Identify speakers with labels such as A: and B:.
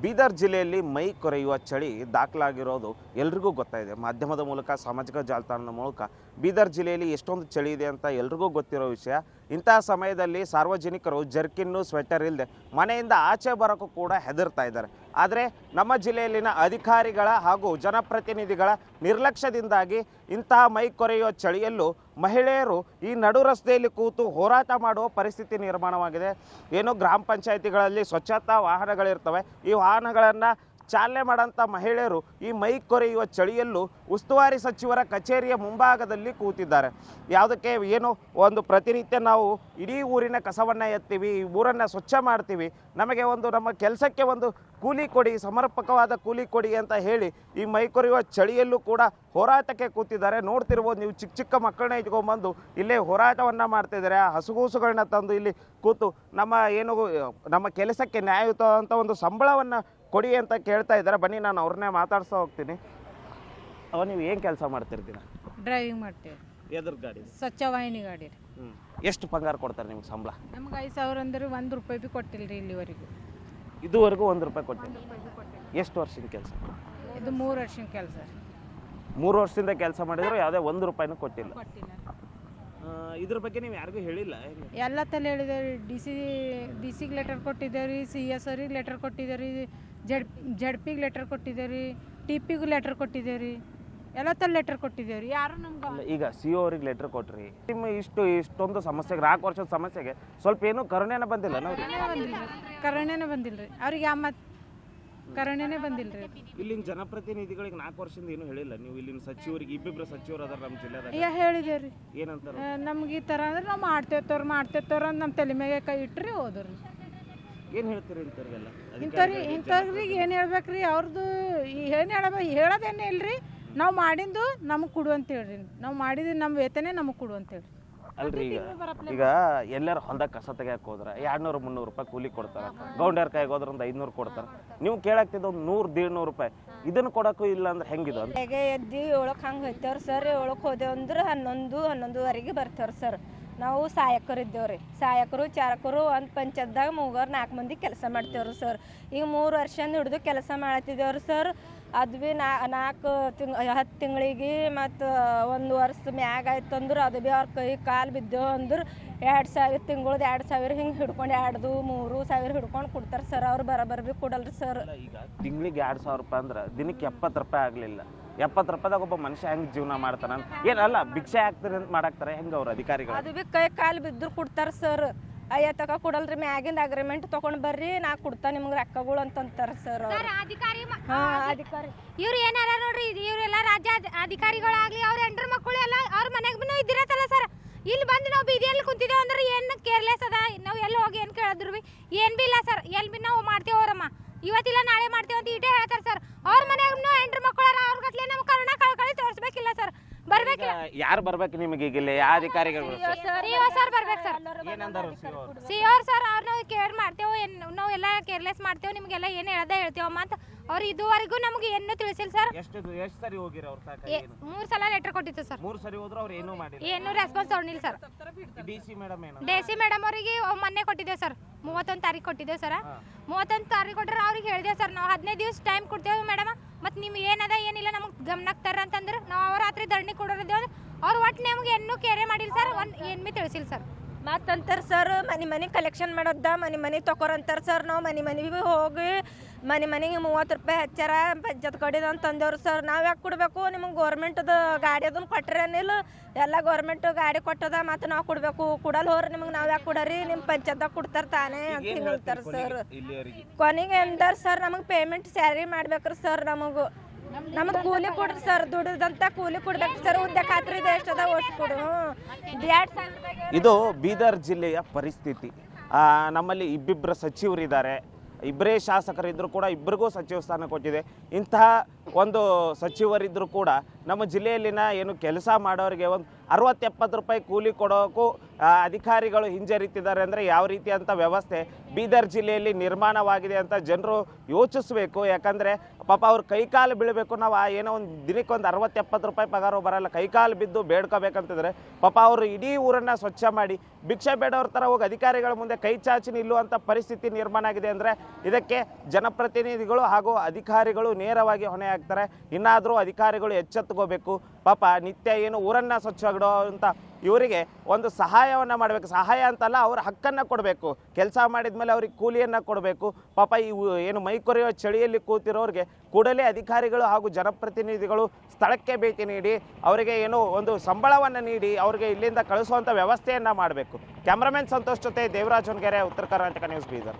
A: ಬೀದರ್ ಜಿಲ್ಲೆಯಲ್ಲಿ ಮೈ ಕೊರೆಯುವ ಚಳಿ ದಾಖಲಾಗಿರೋದು ಎಲ್ರಿಗೂ ಗೊತ್ತಾಯಿದೆ. ಮಾಧ್ಯಮದ ಮೂಲಕ, ಸಾಮಾಜಿಕ ಜಾಲತಾಣದ ಮೂಲಕ ಬೀದರ್ ಜಿಲ್ಲೆಯಲ್ಲಿ ಎಷ್ಟೊಂದು ಚಳಿ ಇದೆ ಅಂತ ಎಲ್ರಿಗೂ ಗೊತ್ತಿರೋ ವಿಷಯ. ಇಂತಹ ಸಮಯದಲ್ಲಿ ಸಾರ್ವಜನಿಕರು ಜರ್ಕಿನ್ನು, ಸ್ವೆಟರ್ ಇಲ್ಲದೆ ಮನೆಯಿಂದ ಆಚೆ ಬರೋಕ್ಕೂ ಕೂಡ ಹೆದರ್ತಾ ಇದ್ದಾರೆ. ಆದರೆ ನಮ್ಮ ಜಿಲ್ಲೆಯಲ್ಲಿನ ಅಧಿಕಾರಿಗಳ ಹಾಗೂ ಜನಪ್ರತಿನಿಧಿಗಳ ನಿರ್ಲಕ್ಷ್ಯದಿಂದಾಗಿ ಇಂತಹ ಮೈ ಕೊರೆಯುವ ಚಳಿಯಲ್ಲೂ ಮಹಿಳೆಯರು ಈ ನಡು ರಸ್ತೆಯಲ್ಲಿ ಕೂತು ಹೋರಾಟ ಮಾಡುವ ಪರಿಸ್ಥಿತಿ ನಿರ್ಮಾಣವಾಗಿದೆ. ಏನು ಗ್ರಾಮ ಪಂಚಾಯಿತಿಗಳಲ್ಲಿ ಸ್ವಚ್ಛತಾ ವಾಹನಗಳಿರ್ತವೆ, ಈ ವಾಹನಗಳನ್ನು ಚಾಲನೆ ಮಾಡೋಂಥ ಮಹಿಳೆಯರು ಈ ಮೈ ಕೊರೆಯುವ ಚಳಿಯಲ್ಲೂ ಉಸ್ತುವಾರಿ ಸಚಿವರ ಕಚೇರಿಯ ಮುಂಭಾಗದಲ್ಲಿ ಕೂತಿದ್ದಾರೆ. ಯಾವುದಕ್ಕೆ ಏನು ಒಂದು ಪ್ರತಿನಿತ್ಯ ನಾವು ಇಡೀ ಊರಿನ ಕಸವನ್ನು ಎತ್ತೀವಿ, ಈ ಊರನ್ನು ಸ್ವಚ್ಛ ಮಾಡ್ತೀವಿ, ನಮಗೆ ಒಂದು ನಮ್ಮ ಕೆಲಸಕ್ಕೆ ಒಂದು ಕೂಲಿ ಕೊಡಿ, ಸಮರ್ಪಕವಾದ ಕೂಲಿ ಕೊಡಿ ಅಂತ ಹೇಳಿ ಈ ಮೈ ಕೊರೆಯುವ ಚಳಿಯಲ್ಲೂ ಕೂಡ ಹೋರಾಟಕ್ಕೆ ಕೂತಿದ್ದಾರೆ. ನೋಡ್ತಿರ್ಬೋದು ನೀವು, ಚಿಕ್ಕ ಚಿಕ್ಕ ಮಕ್ಕಳನ್ನ ಇಟ್ಕೊಂಡ್ಬಂದು ಇಲ್ಲೇ ಹೋರಾಟವನ್ನು ಮಾಡ್ತಿದ್ದಾರೆ. ಆ ಹಸುಗೂಸುಗಳನ್ನ ತಂದು ಇಲ್ಲಿ ಕೂತು ನಮ್ಮ ಕೆಲಸಕ್ಕೆ ನ್ಯಾಯಯುತವಾದಂಥ ಒಂದು ಸಂಬಳವನ್ನು ಕೊಡಿ ಅಂತ ಕೇಳ್ತಾ ಇದ್ದಾರೆ. ಬನ್ನಿ, ನಾನು ಅವ್ರನ್ನೇ ಮಾತಾಡ್ಸ್ತಾ ಹೋಗ್ತೀನಿ. ನೀವು ಏನು ಕೆಲಸ ಮಾಡ್ತಿರ್ತೀರ?
B: ಡ್ರೈವಿಂಗ್ ಮಾಡ್ತೀವಿ.
A: ಎದ್ರ ಗಾಡಿ?
B: ಸ್ವಚ್ಛವಾಹಿನಿ ಗಾಡಿ ರೀ.
A: ಎಷ್ಟು ಪಗಾರ ಕೊಡ್ತಾರೆ ನಿಮ್ಗೆ ಸಂಬಳ?
B: ನಮ್ಗೆ 5,000 ಅಂದ್ರೆ ₹1 ಭೀ ಕೊಟ್ಟಿಲ್ಲ ರೀ ಇಲ್ಲಿವರೆಗೂ.
A: ಇದುವರೆಗೂ ₹1 ಕೊಟ್ಟಿಲ್ಲ. ಎಷ್ಟು ವರ್ಷದ ಕೆಲಸ?
B: ಇದು 3 ವರ್ಷದ ಕೆಲಸ.
A: 3 ವರ್ಷದಿಂದ ಕೆಲಸ ಮಾಡಿದ್ರು ಯಾವುದೇ ₹1 ಕೊಟ್ಟಿಲ್ಲ. ಇದ್ರ ಬಗ್ಗೆ ನೀವು ಯಾರಿಗೂ ಹೇಳಿಲ್ಲ?
B: ಎಲ್ಲ ತಲೆ ಹೇಳಿದೇವ್ರಿ. ಡಿ ಸಿಗೆ ಲೆಟರ್ ಕೊಟ್ಟಿದ್ದೇವೆ, CS ಅವ್ರಿಗೆ ಲೆಟರ್ ಕೊಟ್ಟಿದ್ದೇವೆ, ಜಡ್ಪಿಗೆ ಲೆಟರ್ ಕೊಟ್ಟಿದ್ದೇವೆ, TPಗೂ ಲೆಟರ್ ಕೊಟ್ಟಿದ್ದೇವೆ, ಎಲ್ಲ ತರ ಲೆಟರ್ ಕೊಟ್ಟಿದ್ದೇವೆ. ಯಾರು ನಮ್ಗೆ
A: ಈಗ CO ಅವ್ರಿಗೆ ಲೆಟರ್ ಕೊಟ್ರಿ, ನಿಮ್ಮ ಇಷ್ಟೊಂದು ಸಮಸ್ಯೆಗೆ 4 ವರ್ಷದ ಸಮಸ್ಯೆಗೆ ಸ್ವಲ್ಪ ಏನು ಕರುಣೆನ ಬಂದಿಲ್ಲ?
B: ಕರುಣೆನೇ ಬಂದಿಲ್ಲ ರೀ ಅವ್ರಿಗೆ. ಕರುಣೆನೇ ಬಂದಿಲ್ಲ ರೀ.
A: ಇಲ್ಲಿನ ಜನಪ್ರತಿನಿಧಿಗಳಿಗೆ 4 ವರ್ಷದಿಂದ ಏನು ಹೇಳಿಲ್ಲ ನೀವು? ಇಲ್ಲಿನ ಸಚಿವರಿಗೆ, ಇಬ್ಬಿಬ್ರು ಸಚಿವರು ಅದಾರ ನಮ್ಮ ಜಿಲ್ಲೆದಾಗ,
B: ಹೇಳಿದೇವ್ರಿ.
A: ಏನಂತಾರ?
B: ನಮ್ಗೆ ಈ ಥರ ಅಂದ್ರೆ ನಾವು ಮಾಡ್ತೇವ್ರ ಅಂತ ನಮ್ಮ ತಲೆ ಮ್ಯಾಗೆ ಕೈ ಇಟ್ರಿ ಹೋದ್ರಿ.
A: ಏನು ಹೇಳ್ತೀರಿ ಇಂಥವ್ರಿಗೆಲ್ಲ?
B: ಇಂಥವ್ರಿಗೆ ಏನು ಹೇಳ್ಬೇಕ್ರಿ? ಅವ್ರದ್ದು ಏನು ಹೇಳೋದೇನೇ ಇಲ್ರಿ. ನಾವು ಮಾಡಿದ್ದು ನಮಗೆ ಕೊಡು ಅಂತ ಹೇಳ್ರಿ. ನಾವು ಮಾಡಿದ್ದು ನಮ್ಮ ವೇತನೇ ನಮಗೆ ಕೊಡು ಅಂತ ಹೇಳ್ರಿ.
A: ಅಲ್ರಿ, ಈಗ ಎಲ್ಲರೂ ಹೊಂದ ಕಸ ತೆಗಿಯಕ್ಕೆ ಹೋದ್ರೆ ₹200-300 ಕೂಲಿ ಕೊಡ್ತಾರೆ. ಗೌಂಡ್ಯಾರ ಕೈಗೆ ಹೋದ್ರೆ ಒಂದು 500 ಕೊಡ್ತಾರೆ. ನೀವು ಕೇಳಾಕ್ತಿದ್ದ ಒಂದು ₹100-150 ಇದನ್ನು ಕೊಡೋಕ್ಕೂ ಇಲ್ಲ ಅಂದ್ರೆ ಹೆಂಗಿದು?
C: ಹೇಗೆ ಎದ್ದು 7ಕ್ಕೆ ಹಂಗೆ ಹೋಯ್ತೇವ್ರಿ ಸರ್. 7ಕ್ಕೆ ಹೋದೆವು ಅಂದ್ರೆ 11-11:30 ಬರ್ತೇವ್ರಿ ಸರ್. ನಾವು ಸಹಾಯಕರು ಇದ್ದೇವ್ರಿ. ಸಹಾಯಕರು, ಚಾರಕರು ಒಂದು ಪಂಚಾಯತ್ದಾಗ 3-4 ಮಂದಿ ಕೆಲಸ ಮಾಡ್ತೇವ್ರಿ ಸರ್. ಈಗ 3 ವರ್ಷದಿಂದ ಹಿಡಿದು ಕೆಲಸ ಮಾಡತ್ತಿದ್ದೇವ್ರಿ ಸರ್. ಅದು ಭೀ 10 ತಿಂಗಳಿಗೆ ಮತ್ತು 1 ವರ್ಷ ಮ್ಯಾಗ ಆಯ್ತು ಅಂದ್ರೆ ಅದು ಭೀ ಅವ್ರ ಕೈ ಕಾಲು ಬಿದ್ದೆವು ಅಂದ್ರೆ 2,000 ತಿಂಗಳದ್ದು 2,000 ಹಿಂಗೆ ಹಿಡ್ಕೊಂಡು 2-3,000 ಹಿಡ್ಕೊಂಡು ಕೊಡ್ತಾರೆ ಸರ್. ಅವ್ರು ಬರೋಬ್ಬರ ಭೀ ಕೊಡಲ್ರಿ ಸರ್.
A: ಈಗ ತಿಂಗಳಿಗೆ ₹2,000 ಅಂದ್ರೆ ದಿನಕ್ಕೆ ₹70 ಆಗಲಿಲ್ಲ. ₹70ದಾಗ ಒಬ್ಬ ಮನುಷ್ಯ ಹೆಂಗೆ ಜೀವನ ಮಾಡ್ತಾನ? ಏನಲ್ಲ ಭಿಕ್ಷೆ ಹಾಕ್ತಾರೆ ಅಂತ ಮಾಡಾಕ್ತಾರೆ ಹೆಂಗೆ ಅವ್ರ ಅಧಿಕಾರಿಗಳು? ಅದು
C: ಭೀ ಕೈ ಕಾಲು ಬಿದ್ದರು ಕೊಡ್ತಾರೆ ಸರ್. ತಕ ಕೊಡಲ್ರಿ, ಮ್ಯಾಗಿಂದ ಅಗ್ರಿಮೆಂಟ್ ತೊಗೊಂಡು ಬರ್ರಿ, ನಾ ಕೊಡ್ತಾ ನಿಮ್ಗೆ ರೊಕ್ಕಗಳು ಅಂತಂತಾರೆ ಸರ್.
D: ಅಧಿಕಾರಿ
C: ಇವ್ರು
D: ಏನಾರ ನೋಡ್ರಿ, ಇವರೆಲ್ಲ ರಾಜ್ಯ ಅಧಿಕಾರಿಗಳಾಗ್ಲಿ, ಅವ್ರ ಹೆಂಡ್ರ ಮಕ್ಕಳು ಎಲ್ಲ ಅವ್ರ ಮನೆಗೂ ಇದ್ದಿರತ್ತಲ್ಲ ಸರ್. ಇಲ್ಲಿ ಬಂದು ನಾವು ಬೀದಿಯಲ್ಲಿ ಕುಂತಿದ್ದೇವೆ ಅಂದ್ರೆ ಏನು ಕೇರ್ಲೆಸ್ ಅದ. ನಾವು ಎಲ್ಲಿ ಹೋಗಿ ಏನು ಕೇಳಿದ್ರು ಭೀ ಏನು ಭೀ ಇಲ್ಲ ಸರ್. ಎಲ್ಲಿ ಭೀ ನಾವು ಮಾಡ್ತೇವೆ ಅವರಮ್ಮ, ಇವತ್ತಿಲ್ಲ ನಾಳೆ ಮಾಡ್ತೇವೆ ಅಂತ ಇಟೇ ಹೇಳ್ತಾರೆ ಸರ್. ಅವ್ರ ಮನೆಗೂ ಹೆಂಡ್ರ ಮಕ್ಕಳ ಅವ್ರ ಗಟ್ಲೆ ನಮ್ಮ ಕರುಣ ಕಳ್ಕಳಿ ತೋರಿಸ್ಬೇಕಿಲ್ಲ ಸರ್. ಬರ್ಬೇಕಿಲ್ಲ.
A: ಯಾರು ಬರ್ಬೇಕು ನಿಮಗೆ? ಈಗ ಯಾವ ಅಧಿಕಾರಿಗಳು?
D: ಸರ್ ಬರ್ಬೇಕು ಸರ್. CO ಸರ್ ಅವ್ರನ್ನ ಕೇರ್ ಮಾಡ್ತೇವೆ, ನಾವು ಎಲ್ಲ ಕೇರ್ಲೆಸ್ ಮಾಡ್ತೇವೆ, ನಿಮಗೆಲ್ಲ ಏನು ಹೇಳ್ತೇವಮ್ಮ ಅಂತ ಅವ್ರು ಇದುವರೆಗೂ ನಮ್ಗೆ ಏನು ತಿಳಿಸಿಲ್ಲ ಸರ್.
A: ಎಷ್ಟು ಸರಿ ಹೋಗಿರ ಅವ್ರ?
D: 3 ಸಲ ಲೆಟರ್ ಕೊಟ್ಟಿತ್ತು ಸರ್.
A: 3 ಸರಿ ಹೋದ್ರು ಅವ್ರು ಏನು ಮಾಡಿಲ್ಲ,
D: ಏನು ರೆಸ್ಪಾನ್ಸ್ ತಗೊಂಡಿಲ್ಲ ಸರ್.
A: DC ಮೇಡಮ್
D: ಅವರಿಗೆ ಮೊನ್ನೆ ಕೊಟ್ಟಿದ್ದೇವೆ ಸರ್. 31 ತಾರೀಕು ಕೊಟ್ಟಿದ್ದೇವೆ ಸರ್. 31 ತಾರೀಕು ಕೊಟ್ಟರೆ ಅವ್ರಿಗೆ ಹೇಳಿದೆ ಸರ್, ನಾವು 15 ದಿವಸ ಟೈಮ್ ಕೊಡ್ತೇವೆ ಮೇಡಮ್, ಮತ್ತು ನಿಮ್ಗೆ ಏನದ ಏನಿಲ್ಲ ನಮಗೆ ಗಮನಕ್ಕೆ ತರ್ರ ಅಂತಂದ್ರೆ ನಾವು ಅವ್ರ ರಾತ್ರಿ ಧರಣಿ ಕೊಡೋರಿದ್ದೇವೆ. ಅವ್ರು ಒಟ್ಟು ನಮ್ಗೆ ಏನೂ ಕೇರೆ ಮಾಡಿಲ್ಲ ಸರ್, ಏನು ಭೀ ತಿಳಿಸಿಲ್ಲ ಸರ್.
C: ಮತ್ತಂತಾರೆ ಸರ್ ಮನೆ ಕಲೆಕ್ಷನ್ ಮಾಡೋದ, ಮನೆ ತೊಗೊರಂತಾರೆ ಸರ್. ನಾವು ಮನೆ ಹೋಗಿ ಮನೆಗೆ ₹30 ಹಚ್ಚಾರ ಪಂಚಾಯತ್ ಕಡೆದು ಅಂತ ತಂದೇವ್ರು ಸರ್. ನಾವು ಯಾಕೆ ಕೊಡಬೇಕು? ನಿಮಗೆ ಗೌರ್ಮೆಂಟ್ದು ಗಾಡಿ ಅದನ್ನು ಕೊಟ್ಟರೇನಿಲ್ಲ, ಎಲ್ಲ ಗೌರ್ಮೆಂಟ್ ಗಾಡಿ ಕೊಟ್ಟದ, ಮತ್ತು ನಾವು ಕೊಡಬೇಕು. ಕೊಡಲ್ಲ ಹೋರಿ ನಿಮಗೆ ನಾವು ಯಾಕೆ ಕೊಡರಿ? ನಿಮ್ಮ ಪಂಚಾಯತ್ದಾಗ ಕೊಡ್ತಾರೆ ತಾನೇ ಅಂತ ಹೇಳ್ತಾರೆ ಸರ್. ಕೊನೆಗೆ ಎಂದಾರ ಸರ್ ನಮಗೆ ಪೇಮೆಂಟ್ ಸ್ಯಾಲರಿ ಮಾಡ್ಬೇಕ್ರಿ ಸರ್. ನಮಗೆ ಕೂಲಿ ಕೊಡ್ರಿ ಸರ್, ದುಡಿದಂತ ಕೂಲಿ ಕೊಡ್ಬೇಕು ಸರ್. ಉದ್ದ ಖಾತ್ರಿ ಎಷ್ಟದ ಓಟ್ ಕೊಡು.
A: ಇದು ಬೀದರ್ ಜಿಲ್ಲೆಯ ಪರಿಸ್ಥಿತಿ. ನಮ್ಮಲ್ಲಿ ಇಬ್ಬಿಬ್ಬರು ಸಚಿವರಿದ್ದಾರೆ, ಇಬ್ಬರೇ ಶಾಸಕರಿದ್ದರೂ ಕೂಡ ಇಬ್ಬರಿಗೂ ಸಚಿವ ಸ್ಥಾನ ಕೊಟ್ಟಿದೆ. ಇಂತಹ ಒಂದು ಸಚಿವರಿದ್ದರೂ ಕೂಡ ನಮ್ಮ ಜಿಲ್ಲೆಯಲ್ಲಿನ ಏನು ಕೆಲಸ ಮಾಡೋರಿಗೆ ಒಂದು 60-70 ರೂಪಾಯಿ ಕೂಲಿ ಕೊಡೋಕ್ಕೂ ಅಧಿಕಾರಿಗಳು ಹಿಂಜರಿತಿದ್ದಾರೆ ಅಂದರೆ ಯಾವ ರೀತಿಯಂಥ ವ್ಯವಸ್ಥೆ ಬೀದರ್ ಜಿಲ್ಲೆಯಲ್ಲಿ ನಿರ್ಮಾಣವಾಗಿದೆ ಅಂತ ಜನರು ಯೋಚಿಸಬೇಕು. ಯಾಕಂದರೆ ಪಾಪ ಅವ್ರು ಕೈಕಾಲು ಬೀಳಬೇಕು. ನಾವು ಏನೋ ಒಂದು ದಿನಕ್ಕೆ ಒಂದು 60-70 ರೂಪಾಯಿ ಪಗಾರ ಬರಲ್ಲ, ಕೈಕಾಲು ಬಿದ್ದು ಬೇಡ್ಕೋಬೇಕಂತಿದ್ರೆ ಪಾಪ ಅವರು ಇಡೀ ಊರನ್ನು ಸ್ವಚ್ಛ ಮಾಡಿ ಭಿಕ್ಷೆ ಬೇಡವ್ರ ಥರ ಹೋಗಿ ಅಧಿಕಾರಿಗಳ ಮುಂದೆ ಕೈ ಚಾಚಿ ನಿಲ್ಲುವಂಥ ಪರಿಸ್ಥಿತಿ ನಿರ್ಮಾಣ ಆಗಿದೆ. ಅಂದರೆ ಇದಕ್ಕೆ ಜನಪ್ರತಿನಿಧಿಗಳು ಹಾಗೂ ಅಧಿಕಾರಿಗಳು ನೇರವಾಗಿ ಹೊಣೆ ಆಗ್ತಾರೆ. ಇನ್ನಾದರೂ ಅಧಿಕಾರಿಗಳು ಎಚ್ಚೆತ್ತುಕೋಬೇಕು. ಪಾಪ ನಿತ್ಯ ಏನು ಊರನ್ನು ಸ್ವಚ್ಛಗಿಡೋ ಅಂತ ಇವರಿಗೆ ಒಂದು ಸಹಾಯವನ್ನು ಮಾಡಬೇಕು. ಸಹಾಯ ಅಂತಲ್ಲ, ಅವ್ರ ಹಕ್ಕನ್ನು ಕೊಡಬೇಕು. ಕೆಲಸ ಮಾಡಿದ ಮೇಲೆ ಅವ್ರಿಗೆ ಕೂಲಿಯನ್ನು ಕೊಡಬೇಕು. ಪಾಪ ಇವು ಏನು ಮೈ ಕೊರೆಯೋ ಚಳಿಯಲ್ಲಿ ಕೂತಿರೋರಿಗೆ ಕೂಡಲೇ ಅಧಿಕಾರಿಗಳು ಹಾಗೂ ಜನಪ್ರತಿನಿಧಿಗಳು ಸ್ಥಳಕ್ಕೆ ಭೇಟಿ ನೀಡಿ ಅವರಿಗೆ ಏನು ಒಂದು ಸಂಬಳವನ್ನು ನೀಡಿ ಅವರಿಗೆ ಇಲ್ಲಿಂದ ಕಳಿಸುವಂಥ ವ್ಯವಸ್ಥೆಯನ್ನು ಮಾಡಬೇಕು. ಕ್ಯಾಮ್ರಾಮನ್ ಸಂತೋಷ್ ಜೊತೆ ದೇವರಾಜ್ ಹೊನ್ಗೆರೆ, ಉತ್ತರ ಕರ್ನಾಟಕ ನ್ಯೂಸ್, ಬೀದರ್.